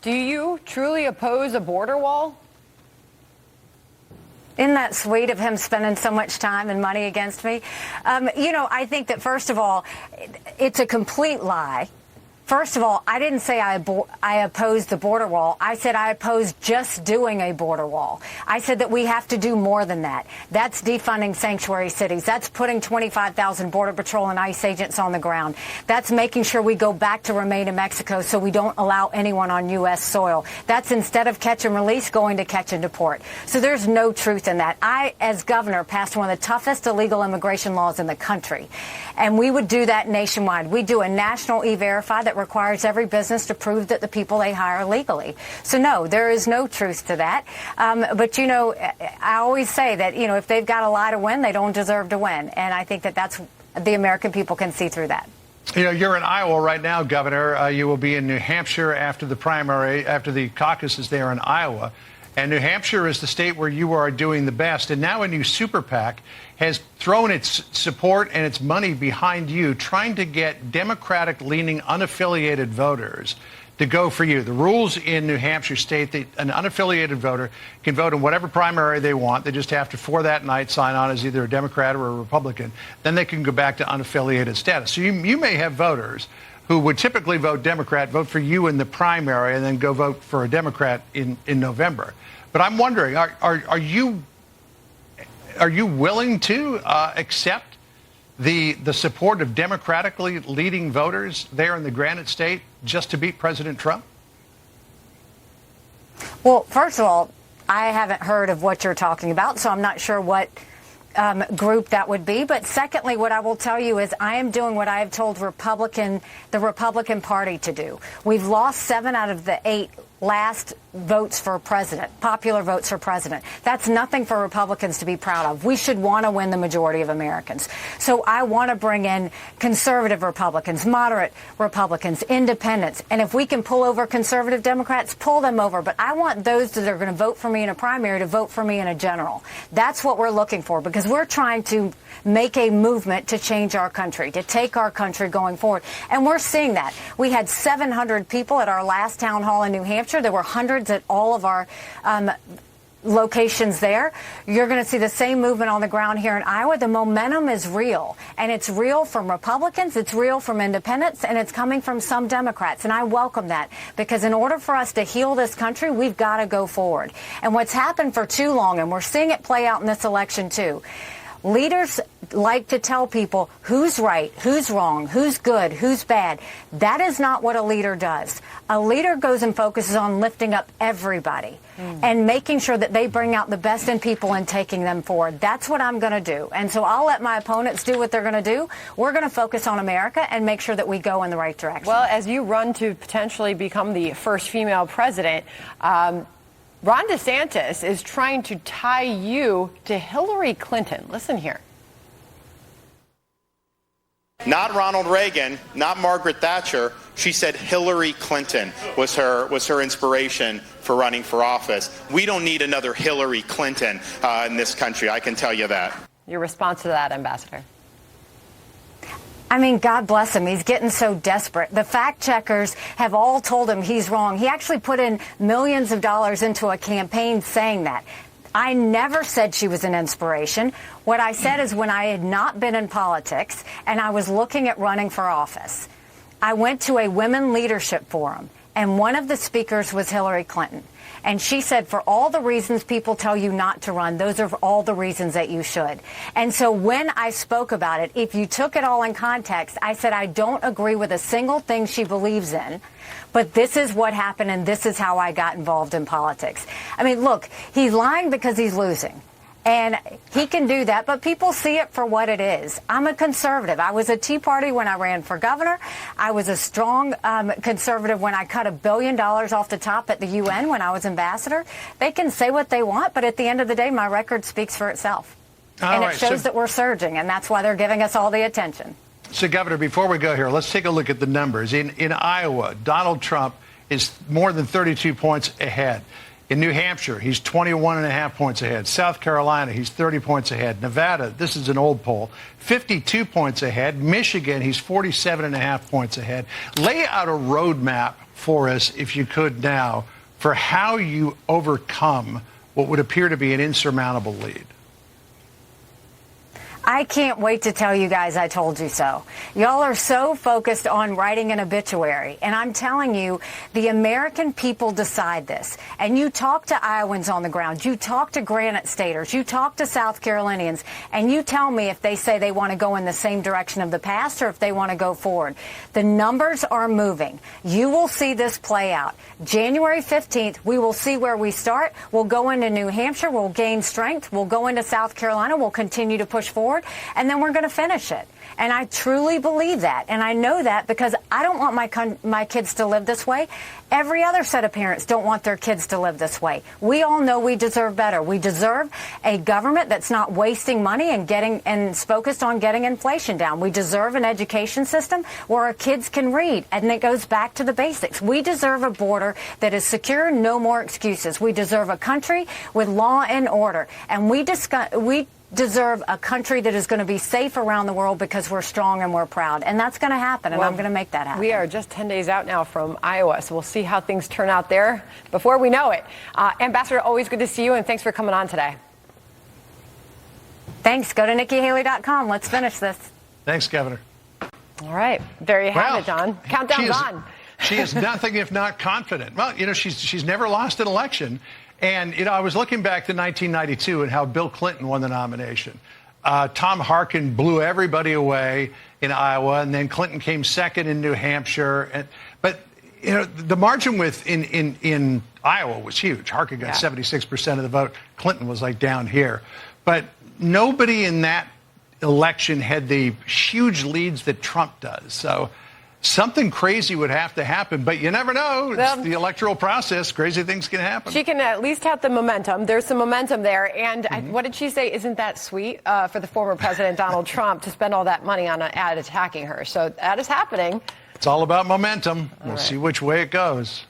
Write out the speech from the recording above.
Do you truly oppose a border wall? Isn't that sweet of him spending so much time and money against me? I think that, first of all, it's a complete lie. First of all, I didn't say I opposed the border wall. I said I opposed just doing a border wall. I said that we have to do more than that. That's defunding sanctuary cities. That's putting 25,000 Border Patrol and ICE agents on the ground. That's making sure we go back to remain in Mexico so we don't allow anyone on U.S. soil. That's instead of catch and release, going to catch and deport. So there's no truth in that. I, as governor, passed one of the toughest illegal immigration laws in the country. And we would do that nationwide. We do a national E-Verify that requires every business to prove that the people they hire legally. So, no, there is no truth to that. But, I always say that, if they've got a lie to win, they don't deserve to win. And I think that that's the American people can see through that. You're in Iowa right now, Governor. You will be in New Hampshire after the primary, after the caucuses there in Iowa. And New Hampshire is the state where you are doing the best. And now a new super PAC has thrown its support and its money behind you, trying to get Democratic-leaning unaffiliated voters to go for you. The rules in New Hampshire state that an unaffiliated voter can vote in whatever primary they want. They just have to, for that night, sign on as either a Democrat or a Republican. Then they can go back to unaffiliated status. So you may have voters who would typically vote Democrat, vote for you in the primary, and then go vote for a Democrat in November. But I'm wondering, are you willing to accept the support of democratically leading voters there in the Granite State just to beat President Trump? Well, first of all, I haven't heard of what you're talking about, so I'm not sure what group that would be. But secondly, what I will tell you is I am doing what I have told the Republican Party to do. We've lost 7 out of the 8 last votes for president, popular votes for president. That's nothing for Republicans to be proud of. We should want to win the majority of Americans. So I want to bring in conservative Republicans, moderate Republicans, independents. And if we can pull over conservative Democrats, pull them over. But I want those that are going to vote for me in a primary to vote for me in a general. That's what we're looking for, because we're trying to make a movement to change our country, to take our country going forward. And we're seeing that. We had 700 people at our last town hall in New Hampshire. There were hundreds at all of our locations there. You're going to see the same movement on the ground here in Iowa. The momentum is real, and it's real from Republicans, it's real from independents, and it's coming from some Democrats. And I welcome that, because in order for us to heal this country, we've got to go forward. And what's happened for too long, and we're seeing it play out in this election too, leaders like to tell people who's right, who's wrong, who's good, who's bad. That is not what a leader does. A leader goes and focuses on lifting up everybody and making sure that they bring out the best in people and taking them forward. That's what I'm going to do. And so I'll let my opponents do what they're going to do. We're going to focus on America and make sure that we go in the right direction. Well, as you run to potentially become the first female president, Ron DeSantis is trying to tie you to Hillary Clinton. Listen here. Not Ronald Reagan, not Margaret Thatcher. She said Hillary Clinton was her inspiration for running for office. We don't need another Hillary Clinton in this country, I can tell you that. Your response to that, Ambassador? I mean, God bless him. He's getting so desperate. The fact checkers have all told him he's wrong. He actually put in millions of dollars into a campaign saying that. I never said she was an inspiration. What I said is, when I had not been in politics and I was looking at running for office, I went to a women leadership forum, and one of the speakers was Hillary Clinton. And she said, for all the reasons people tell you not to run, those are all the reasons that you should. And so when I spoke about it, if you took it all in context, I said, I don't agree with a single thing she believes in, but this is what happened, and this is how I got involved in politics. I mean, look, he's lying because he's losing. And he can do that, but people see it for what it is. I'm a conservative. I was a Tea Party when I ran for governor. I was a strong conservative when I cut $1 billion off the top at the UN when I was ambassador. They can say what they want, but at the end of the day, my record speaks for itself. And it shows that we're surging, and that's why they're giving us all the attention. So, Governor, before we go here, let's take a look at the numbers. In Iowa, Donald Trump is more than 32 points ahead. In New Hampshire, he's 21.5 points ahead. South Carolina, he's 30 points ahead. Nevada, this is an old poll, 52 points ahead. Michigan, he's 47.5 points ahead. Lay out a roadmap for us, if you could now, for how you overcome what would appear to be an insurmountable lead? I can't wait to tell you guys I told you so. Y'all are so focused on writing an obituary. And I'm telling you, the American people decide this. And you talk to Iowans on the ground. You talk to Granite Staters. You talk to South Carolinians. And you tell me if they say they want to go in the same direction of the past or if they want to go forward. The numbers are moving. You will see this play out. January 15th, we will see where we start. We'll go into New Hampshire. We'll gain strength. We'll go into South Carolina. We'll continue to push forward. And then we're going to finish it. And I truly believe that. And I know that because I don't want my kids to live this way. Every other set of parents don't want their kids to live this way. We all know we deserve better. We deserve a government that's not wasting money and is focused on getting inflation down. We deserve an education system where our kids can read. And it goes back to the basics. We deserve a border that is secure, no more excuses. We deserve a country with law and order. And we deserve a country that is going to be safe around the world because we're strong and we're proud. And that's going to happen, and I'm going to make that happen. We are just 10 days out now from Iowa, so we'll see how things turn out there before we know it. Ambassador, always good to see you, and thanks for coming on today. Thanks. Go to NikkiHaley.com. Let's finish this. Thanks, Governor. All right. There you have it, John. Countdown's on. She is nothing if not confident. Well, she's never lost an election. And, I was looking back to 1992 and how Bill Clinton won the nomination. Tom Harkin blew everybody away in Iowa, and then Clinton came second in New Hampshire. But the margin in Iowa was huge. Harkin got 76% of the vote. Clinton was like down here. But nobody in that election had the huge leads that Trump does. So something crazy would have to happen, but you never know. It's the electoral process. Crazy things can happen. She can at least have the momentum. There's some momentum there. And what did she say? Isn't that sweet for the former president, Donald Trump, to spend all that money on an ad attacking her? So that is happening. It's all about momentum. We'll see which way it goes.